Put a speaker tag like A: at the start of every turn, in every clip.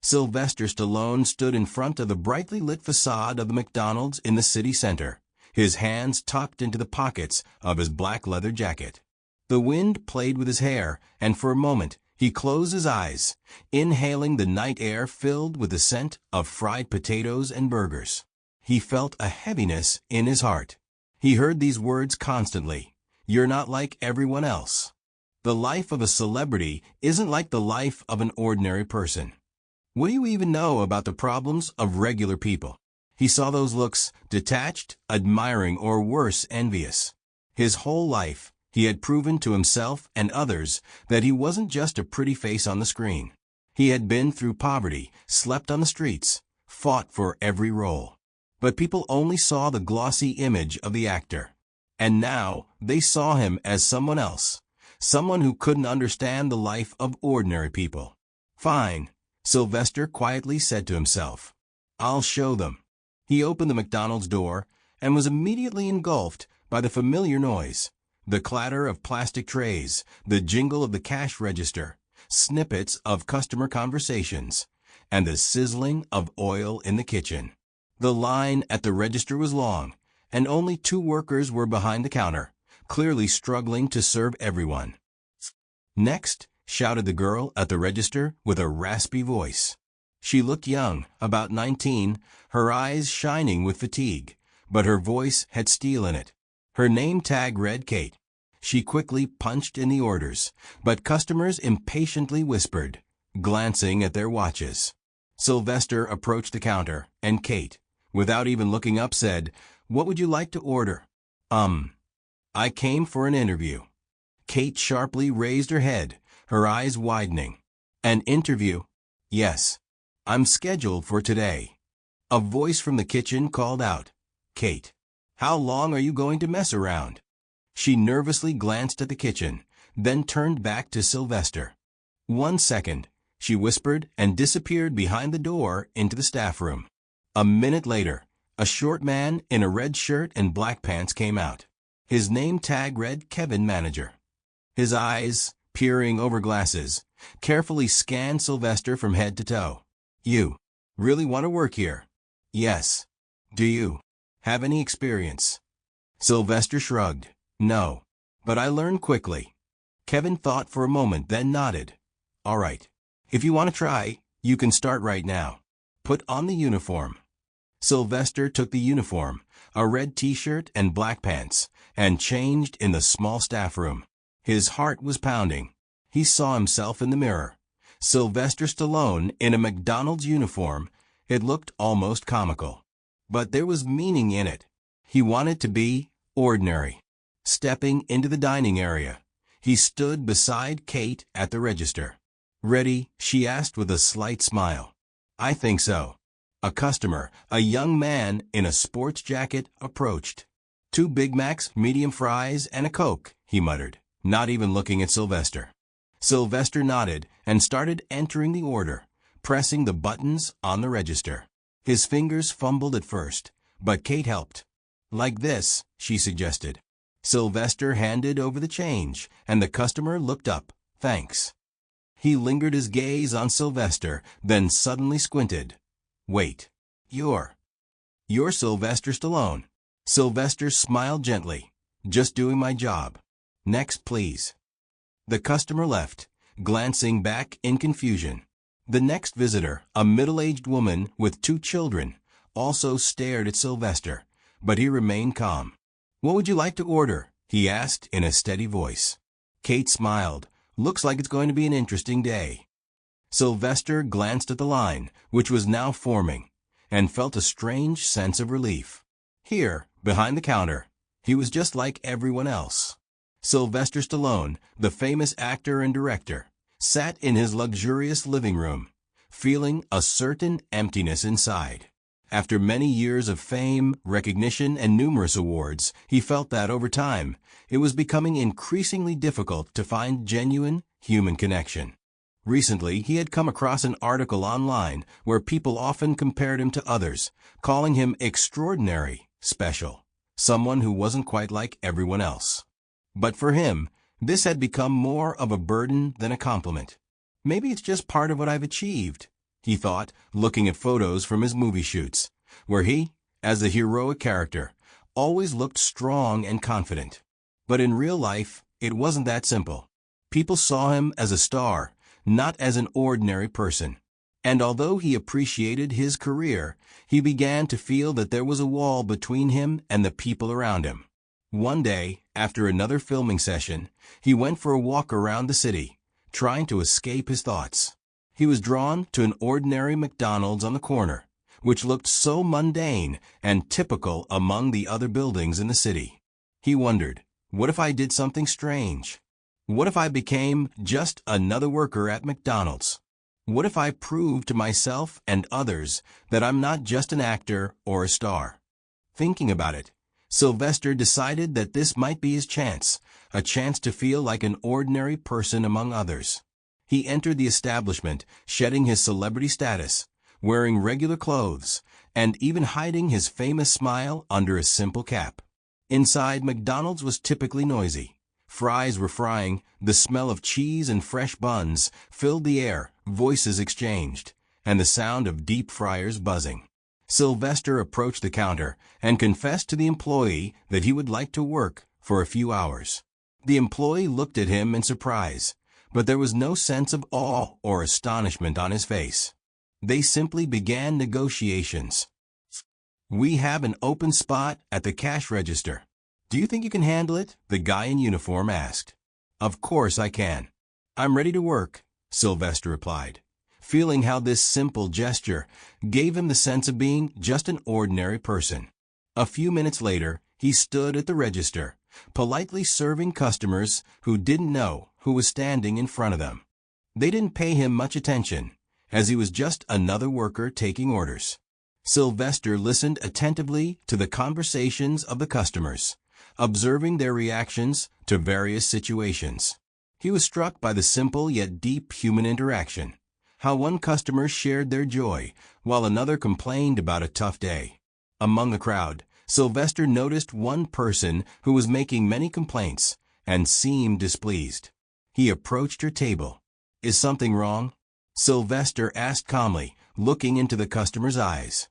A: Sylvester Stallone stood in front of the brightly lit facade of the McDonald's in the city center, his hands tucked into the pockets of his black leather jacket. The wind played with his hair, and for a moment he closed his eyes, inhaling the night air filled with the scent of fried potatoes and burgers. He felt a heaviness in his heart. He heard these words constantly: "You're not like everyone else." The life of a celebrity isn't like the life of an ordinary person. What do you even know about the problems of regular people? He saw those looks, detached, admiring, or worse, envious. His whole life, he had proven to himself and others that he wasn't just a pretty face on the screen. He had been through poverty, slept on the streets, fought for every role. But people only saw the glossy image of the actor. And now they saw him as someone else, someone who couldn't understand the life of ordinary people. "Fine," Sylvester quietly said to himself. "I'll show them." He opened the McDonald's door and was immediately engulfed by the familiar noise. The clatter of plastic trays, the jingle of the cash register, snippets of customer conversations, and the sizzling of oil in the kitchen. The line at the register was long, and only 2 workers were behind the counter, clearly struggling to serve everyone. "Next," shouted the girl at the register with a raspy voice. She looked young, about 19, her eyes shining with fatigue, but her voice had steel in it. Her name tag read Kate. She quickly punched in the orders, but customers impatiently whispered, glancing at their watches. Sylvester approached the counter, and Kate, without even looking up, said, "What would you like to order?" I came for an interview." Kate sharply raised her head, her eyes widening. "An interview?" "Yes. I'm scheduled for today." A voice from the kitchen called out, "Kate, how long are you going to mess around?" She nervously glanced at the kitchen, then turned back to Sylvester. "1 second," she whispered, and disappeared behind the door into the staff room. A minute later, a short man in a red shirt and black pants came out. His name tag read Kevin Manager. His eyes, peering over glasses, carefully scanned Sylvester from head to toe. "You really want to work here?" "Yes." "Do you have any experience?" Sylvester shrugged. "No, but I learned quickly." Kevin thought for a moment, then nodded. "All right. If you want to try, you can start right now. Put on the uniform." Sylvester took the uniform, a red t-shirt and black pants, and changed in the small staff room. His heart was pounding. He saw himself in the mirror. Sylvester Stallone in a McDonald's uniform. It looked almost comical. But there was meaning in it. He wanted to be ordinary. Stepping into the dining area, he stood beside Kate at the register. "Ready?" she asked with a slight smile. "I think so." A customer, a young man in a sports jacket, approached. "2 Big Macs, medium fries, and a Coke," he muttered, not even looking at Sylvester. Sylvester nodded and started entering the order, pressing the buttons on the register. His fingers fumbled at first, but Kate helped. "Like this," she suggested. Sylvester handed over the change, and the customer looked up. "Thanks." He lingered his gaze on Sylvester, then suddenly squinted. "Wait. You're Sylvester Stallone." Sylvester smiled gently. "Just doing my job. Next, please." The customer left, glancing back in confusion. The next visitor, a middle-aged woman with 2 children, also stared at Sylvester, but he remained calm. "What would you like to order?" he asked in a steady voice. Kate smiled. "Looks like it's going to be an interesting day." Sylvester glanced at the line, which was now forming, and felt a strange sense of relief. Here, behind the counter, he was just like everyone else. Sylvester Stallone, the famous actor and director, sat in his luxurious living room, feeling a certain emptiness inside. After many years of fame, recognition, and numerous awards, he felt that over time, it was becoming increasingly difficult to find genuine human connection. Recently, he had come across an article online where people often compared him to others, calling him extraordinary, special, someone who wasn't quite like everyone else. But for him, this had become more of a burden than a compliment. "Maybe it's just part of what I've achieved," he thought, looking at photos from his movie shoots, where he, as a heroic character, always looked strong and confident. But in real life, it wasn't that simple. People saw him as a star, not as an ordinary person. And although he appreciated his career, he began to feel that there was a wall between him and the people around him. One day, after another filming session, he went for a walk around the city, trying to escape his thoughts. He was drawn to an ordinary McDonald's on the corner, which looked so mundane and typical among the other buildings in the city. He wondered, what if I did something strange? What if I became just another worker at McDonald's? What if I proved to myself and others that I'm not just an actor or a star? Thinking about it, Sylvester decided that this might be his chance, a chance to feel like an ordinary person among others. He entered the establishment, shedding his celebrity status, wearing regular clothes, and even hiding his famous smile under a simple cap. Inside, McDonald's was typically noisy. Fries were frying, the smell of cheese and fresh buns filled the air, voices exchanged, and the sound of deep fryers buzzing. Sylvester approached the counter and confessed to the employee that he would like to work for a few hours. The employee looked at him in surprise, but there was no sense of awe or astonishment on his face. They simply began negotiations. "We have an open spot at the cash register. Do you think you can handle it?" the guy in uniform asked. "Of course I can. I'm ready to work," Sylvester replied, feeling how this simple gesture gave him the sense of being just an ordinary person. A few minutes later, he stood at the register, politely serving customers who didn't know who was standing in front of them. They didn't pay him much attention, as he was just another worker taking orders. Sylvester listened attentively to the conversations of the customers, observing their reactions to various situations. He was struck by the simple yet deep human interaction, how one customer shared their joy while another complained about a tough day. Among the crowd, Sylvester noticed one person who was making many complaints and seemed displeased. He approached her table. "Is something wrong?" Sylvester asked calmly, looking into the customer's eyes.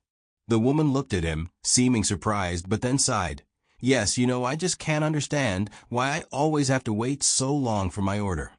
A: The woman looked at him, seeming surprised, but then sighed. "Yes, I just can't understand why I always have to wait so long for my order."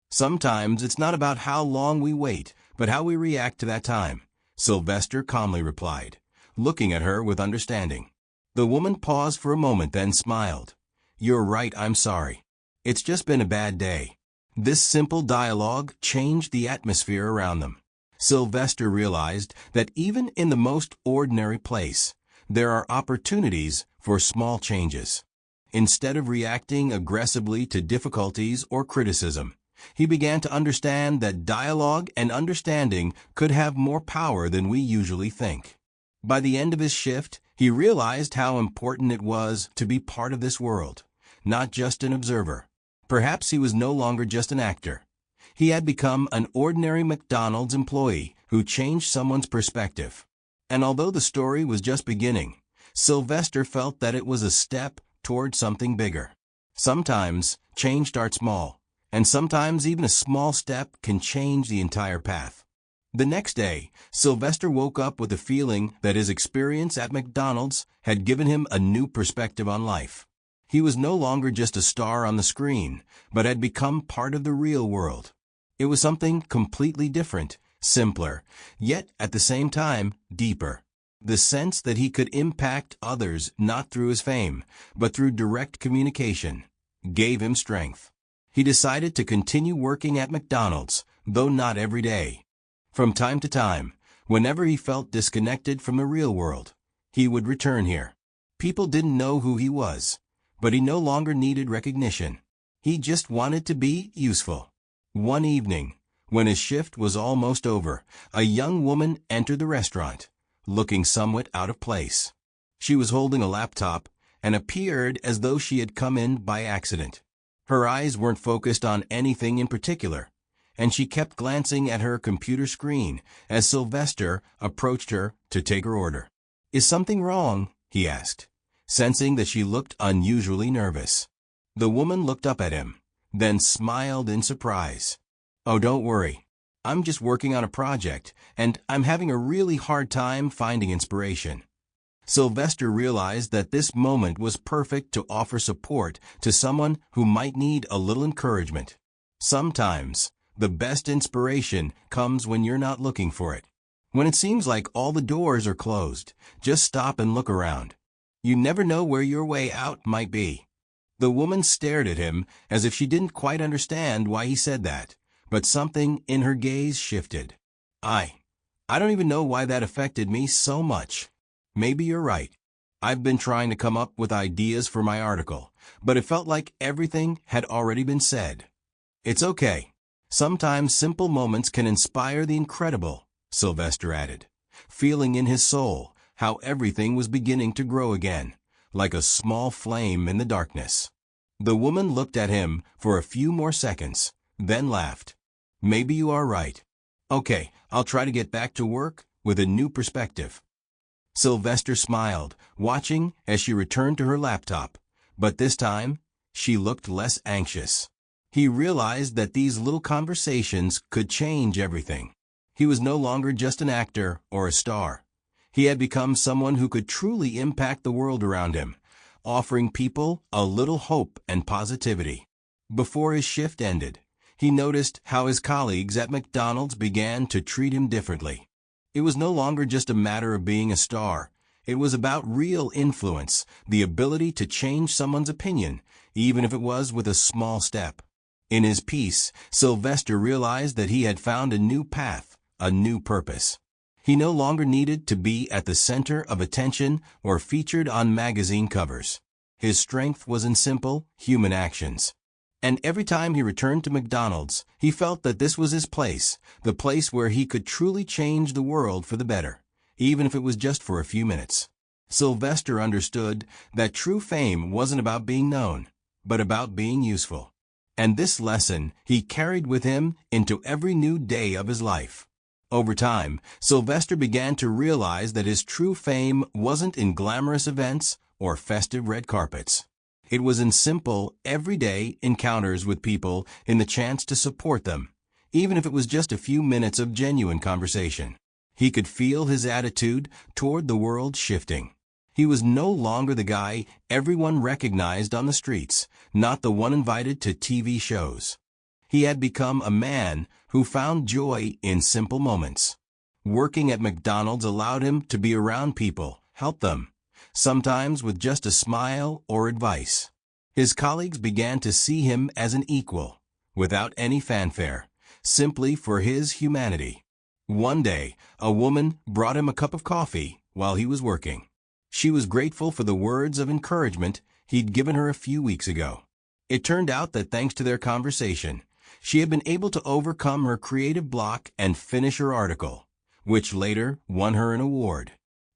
A: "Sometimes it's not about how long we wait, but how we react to that time," Sylvester calmly replied, looking at her with understanding. The woman paused for a moment, then smiled. "You're right, I'm sorry. It's just been a bad day." This simple dialogue changed the atmosphere around them. Sylvester realized that even in the most ordinary place, there are opportunities for small changes. Instead of reacting aggressively to difficulties or criticism, he began to understand that dialogue and understanding could have more power than we usually think. By the end of his shift, he realized how important it was to be part of this world, not just an observer. Perhaps he was no longer just an actor. He had become an ordinary McDonald's employee who changed someone's perspective. And although the story was just beginning, Sylvester felt that it was a step toward something bigger. Sometimes change starts small, and sometimes even a small step can change the entire path. The next day, Sylvester woke up with the feeling that his experience at McDonald's had given him a new perspective on life. He was no longer just a star on the screen, but had become part of the real world. It was something completely different, simpler, yet at the same time deeper. The sense that he could impact others not through his fame, but through direct communication, gave him strength. He decided to continue working at McDonald's, though not every day. From time to time, whenever he felt disconnected from the real world, he would return here. People didn't know who he was, but he no longer needed recognition. He just wanted to be useful. One evening, when his shift was almost over, a young woman entered the restaurant, looking somewhat out of place. She was holding a laptop and appeared as though she had come in by accident. Her eyes weren't focused on anything in particular, and she kept glancing at her computer screen as Sylvester approached her to take her order. "Is something wrong?" he asked, sensing that she looked unusually nervous. The woman looked up at him, then smiled in surprise. "Oh, don't worry. I'm just working on a project, and I'm having a really hard time finding inspiration." Sylvester realized that this moment was perfect to offer support to someone who might need a little encouragement. Sometimes, the best inspiration comes when you're not looking for it. When it seems like all the doors are closed, just stop and look around. You never know where your way out might be. The woman stared at him as if she didn't quite understand why he said that, but something in her gaze shifted. I don't even know why that affected me so much. Maybe you're right. I've been trying to come up with ideas for my article, but it felt like everything had already been said. It's okay. Sometimes simple moments can inspire the incredible, Sylvester added, feeling in his soul how everything was beginning to grow again, like a small flame in the darkness. The woman looked at him for a few more seconds, then laughed. Maybe you are right. Okay, I'll try to get back to work with a new perspective. Sylvester smiled, watching as she returned to her laptop, but this time, she looked less anxious. He realized that these little conversations could change everything. He was no longer just an actor or a star. He had become someone who could truly impact the world around him, offering people a little hope and positivity. Before his shift ended, he noticed how his colleagues at McDonald's began to treat him differently. It was no longer just a matter of being a star. It was about real influence, the ability to change someone's opinion, even if it was with a small step. In his peace, Sylvester realized that he had found a new path, a new purpose. He no longer needed to be at the center of attention or featured on magazine covers. His strength was in simple, human actions. And every time he returned to McDonald's, he felt that this was his place, the place where he could truly change the world for the better, even if it was just for a few minutes. Sylvester understood that true fame wasn't about being known, but about being useful. And this lesson he carried with him into every new day of his life. Over time, Sylvester began to realize that his true fame wasn't in glamorous events or festive red carpets. It was in simple, everyday encounters with people in the chance to support them, even if it was just a few minutes of genuine conversation. He could feel his attitude toward the world shifting. He was no longer the guy everyone recognized on the streets, not the one invited to TV shows. He had become a man who found joy in simple moments. Working at McDonald's allowed him to be around people, help them, sometimes with just a smile or advice. His colleagues began to see him as an equal, without any fanfare, simply for his humanity. One day, a woman brought him a cup of coffee while he was working. She was grateful for the words of encouragement he'd given her a few weeks ago. It turned out that thanks to their conversation, she had been able to overcome her creative block and finish her article, which later won her an award.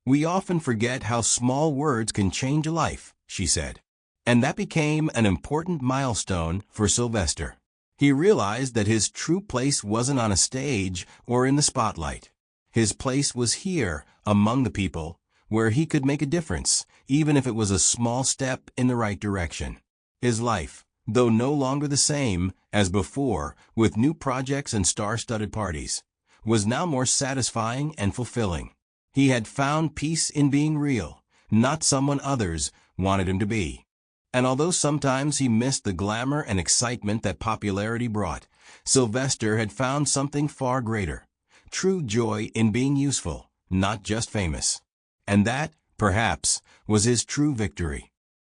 A: "We often forget how small words can change a life," she said. And that became an important milestone for Sylvester. He realized that his true place wasn't on a stage or in the spotlight. His place was here, among the people, where he could make a difference, even if it was a small step in the right direction. His life, though no longer the same as before with new projects and star-studded parties, was now more satisfying and fulfilling. He had found peace in being real, not someone others wanted him to be. And although sometimes he missed the glamour and excitement that popularity brought, Sylvester had found something far greater, true joy in being useful, not just famous. And that, perhaps, was his true victory.